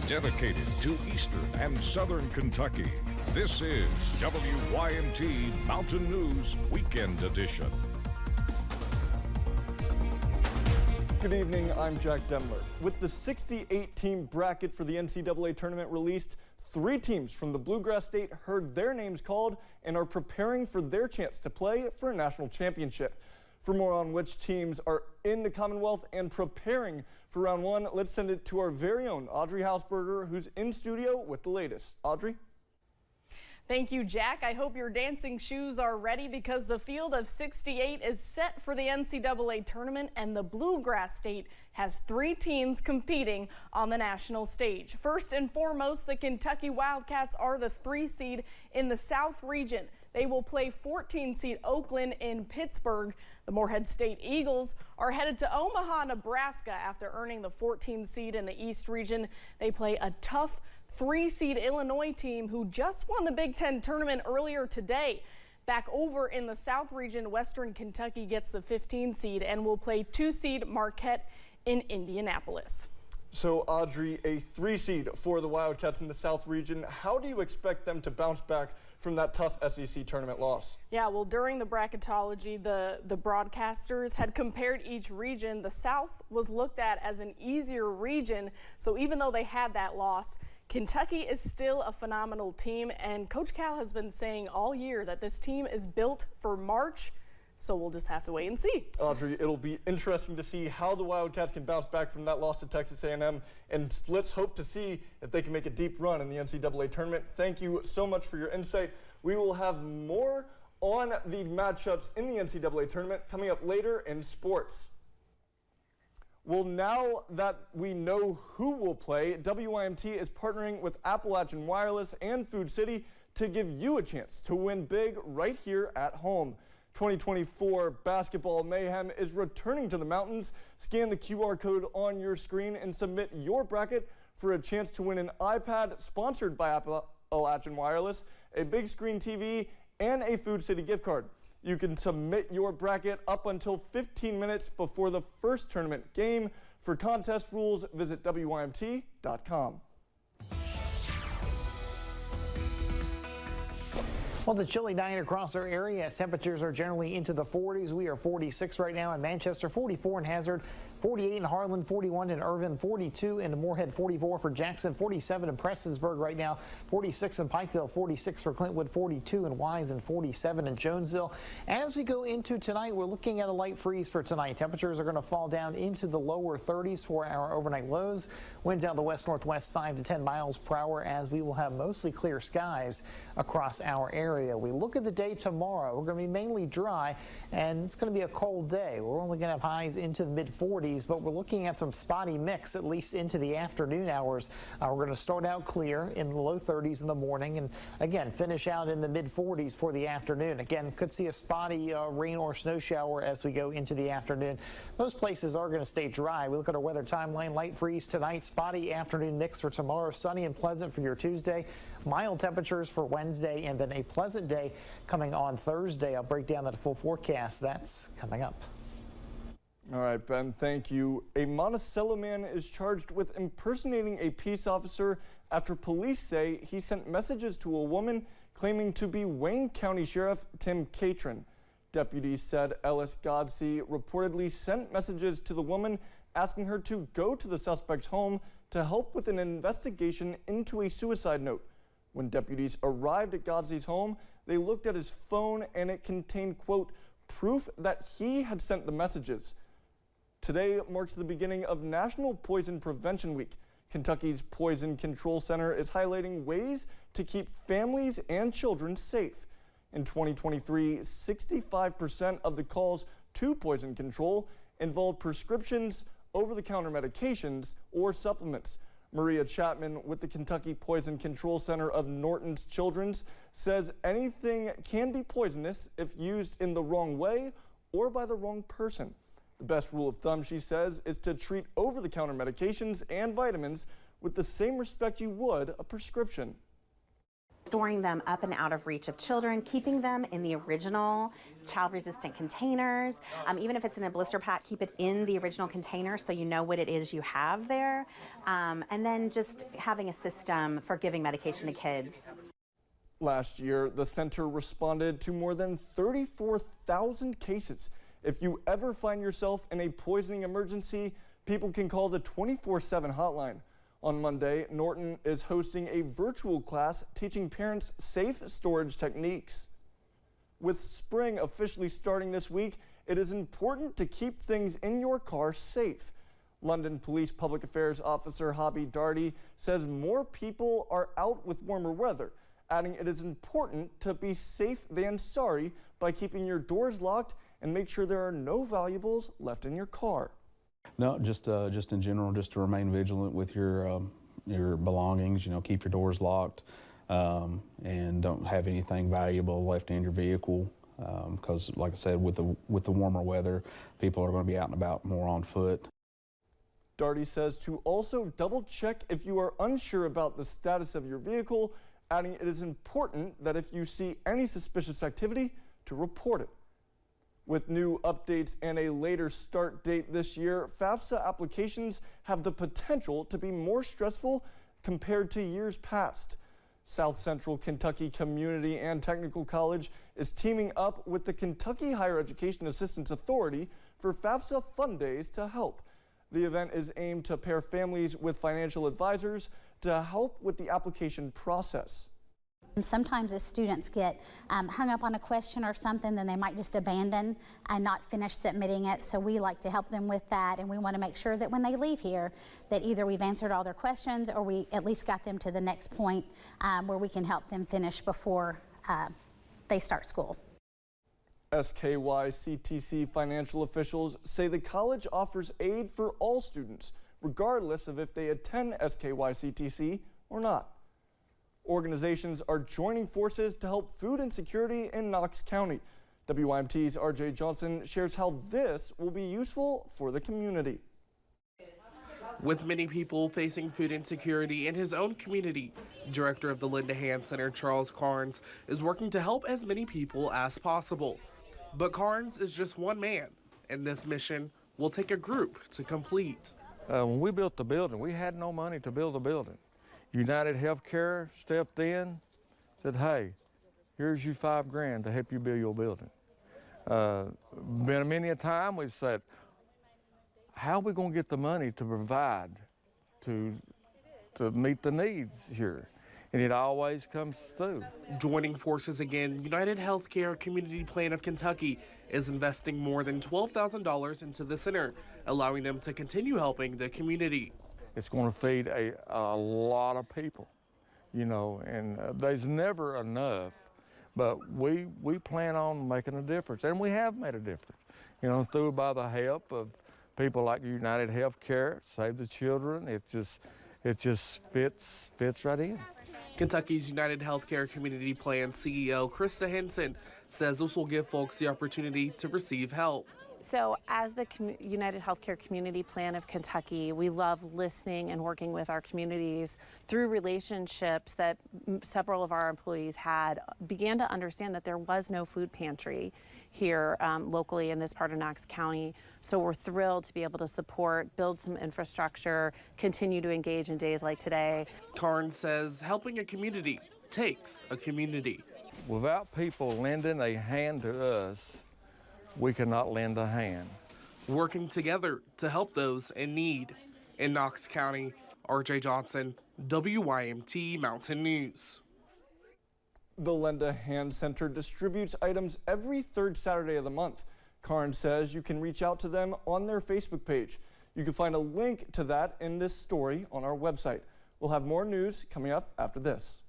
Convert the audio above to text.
dedicated to Eastern and Southern Kentucky. This is WYMT Mountain News Weekend Edition. Good evening, I'm Jack Demler. With the 68-team bracket for the NCAA tournament released, 3 teams from the Bluegrass State heard their names called and are preparing for their chance to play for a national championship. For more on which teams are in the Commonwealth and preparing for round 1, let's send it to our very own Audrey Hausberger, who's in studio with the latest. Audrey? Thank you, Jack. I hope your dancing shoes are ready because the field of 68 is set for the NCAA tournament, and the Bluegrass State has 3 teams competing on the national stage. First and foremost, the Kentucky Wildcats are the 3 seed in the South region. They will play 14 seed Oakland in Pittsburgh. The Morehead State Eagles are headed to Omaha, Nebraska after earning the 14 seed in the East region. They play a tough 3 seed Illinois team who just won the Big Ten tournament earlier today. Back over in the South region, Western Kentucky gets the 15 seed and will play 2 seed Marquette in Indianapolis. So Audrey, a 3 seed for the Wildcats in the South region. How do you expect them to bounce back from that tough SEC tournament loss? Yeah, well, during the bracketology, the broadcasters had compared each region. The South was looked at as an easier region, so even though they had that loss, Kentucky is still a phenomenal team, and Coach Cal has been saying all year that this team is built for March. So we'll just have to wait and see. Audrey, it'll be interesting to see how the Wildcats can bounce back from that loss to Texas A&M, and let's hope to see if they can make a deep run in the NCAA tournament. Thank you so much for your insight. We will have more on the matchups in the NCAA tournament coming up later in sports. Well, now that we know who will play, WYMT is partnering with Appalachian Wireless and Food City to give you a chance to win big right here at home. 2024 Basketball Mayhem is returning to the mountains. Scan the QR code on your screen and submit your bracket for a chance to win an iPad sponsored by Appalachian Wireless, a big screen TV, and a Food City gift card. You can submit your bracket up until 15 minutes before the first tournament game. For contest rules, visit WYMT.com. Well, it's a chilly night across our area as temperatures are generally into the 40s. We are 46 right now in Manchester, 44 in Hazard, 48 in Harlan, 41 in Irvin, 42 in Moorhead, 44 for Jackson, 47 in Prestonsburg right now, 46 in Pikeville, 46 for Clintwood, 42 in Wise, and 47 in Jonesville. As we go into tonight, we're looking at a light freeze for tonight. Temperatures are going to fall down into the lower 30s for our overnight lows. Winds out the west-northwest 5 to 10 miles per hour as we will have mostly clear skies across our area. We look at the day tomorrow. We're going to be mainly dry, and it's going to be a cold day. We're only going to have highs into the mid-40s, but we're looking at some spotty mix, at least into the afternoon hours. We're going to start out clear in the low 30s in the morning, and again, finish out in the mid-40s for the afternoon. Again, could see a spotty rain or snow shower as we go into the afternoon. Most places are going to stay dry. We look at our weather timeline. Light freeze tonight, spotty afternoon mix for tomorrow, sunny and pleasant for your Tuesday, mild temperatures for Wednesday, and then a pleasant day coming on Thursday. I'll break down that full forecast. That's coming up. All right, Ben, thank you. A Monticello man is charged with impersonating a peace officer after police say he sent messages to a woman claiming to be Wayne County Sheriff Tim Catron. Deputies said Ellis Godsey reportedly sent messages to the woman asking her to go to the suspect's home to help with an investigation into a suicide note. When deputies arrived at Godsey's home, they looked at his phone and it contained, quote, proof that he had sent the messages. Today marks the beginning of National Poison Prevention Week. Kentucky's Poison Control Center is highlighting ways to keep families and children safe. In 2023, 65% of the calls to poison control involved prescriptions, over-the-counter medications, or supplements. Maria Chapman with the Kentucky Poison Control Center of Norton's Children's says anything can be poisonous if used in the wrong way or by the wrong person. The best rule of thumb, she says, is to treat over-the-counter medications and vitamins with the same respect you would a prescription. storing them up and out of reach of children, keeping them in the original child-resistant containers. Even if it's in a blister pack, keep it in the original container so you know what it is you have there. And then just having a system for giving medication to kids. Last year, the center responded to more than 34,000 cases. If you ever find yourself in a poisoning emergency, people can call the 24/7 hotline. On Monday, Norton is hosting a virtual class teaching parents safe storage techniques. With spring officially starting this week, it is important to keep things in your car safe. London Police Public Affairs Officer Hobby Darty says more people are out with warmer weather, adding it is important to be safe than sorry by keeping your doors locked and make sure there are no valuables left in your car. No, just in general, just to remain vigilant with your belongings. You know, keep your doors locked and don't have anything valuable left in your vehicle. Because, like I said, with the warmer weather, people are going to be out and about more on foot. Darty says to also double check if you are unsure about the status of your vehicle, adding it is important that if you see any suspicious activity, to report it. With new updates and a later start date this year, FAFSA applications have the potential to be more stressful compared to years past. South Central Kentucky Community and Technical College is teaming up with the Kentucky Higher Education Assistance Authority for FAFSA Fun Days to help. The event is aimed to pair families with financial advisors to help with the application process. Sometimes the students get hung up on a question or something, then they might just abandon and not finish submitting it. So we like to help them with that, and we want to make sure that when they leave here that either we've answered all their questions or we at least got them to the next point where we can help them finish before they start school. SKY-CTC financial officials say the college offers aid for all students, regardless of if they attend SKY-CTC or not. Organizations are joining forces to help food insecurity in Knox County. WYMT's RJ Johnson shares how this will be useful for the community. With many people facing food insecurity in his own community, Director of the Linda Hand Center, Charles Carnes, is working to help as many people as possible. But Carnes is just one man, and this mission will take a group to complete. When we built the building, we had no money to build the building. United Healthcare stepped in, said, hey, here's you $5 to help you build your building. Many a time we said, how are we going to get the money to provide to meet the needs here? And it always comes through. Joining forces again, United Healthcare Community Plan of Kentucky is investing more than $12,000 into the center, allowing them to continue helping the community. It's going to feed a lot of people, you know, and there's never enough, but we plan on making a difference, and we have made a difference, you know, through by the help of people like United Healthcare, Save the Children. It just fits right in. Kentucky's United Healthcare Community Plan CEO Krista Henson says this will give folks the opportunity to receive help. So as the United Healthcare Community Plan of Kentucky, we love listening and working with our communities through relationships that several of our employees began to understand that there was no food pantry here locally in this part of Knox County. So we're thrilled to be able to support, build some infrastructure, continue to engage in days like today. Carnes says helping a community takes a community. Without people lending a hand to us, we cannot lend a hand. Working together to help those in need. In Knox County, RJ Johnson, WYMT Mountain News. The Linda Hand Center distributes items every third Saturday of the month. Carnes says you can reach out to them on their Facebook page. You can find a link to that in this story on our website. We'll have more news coming up after this.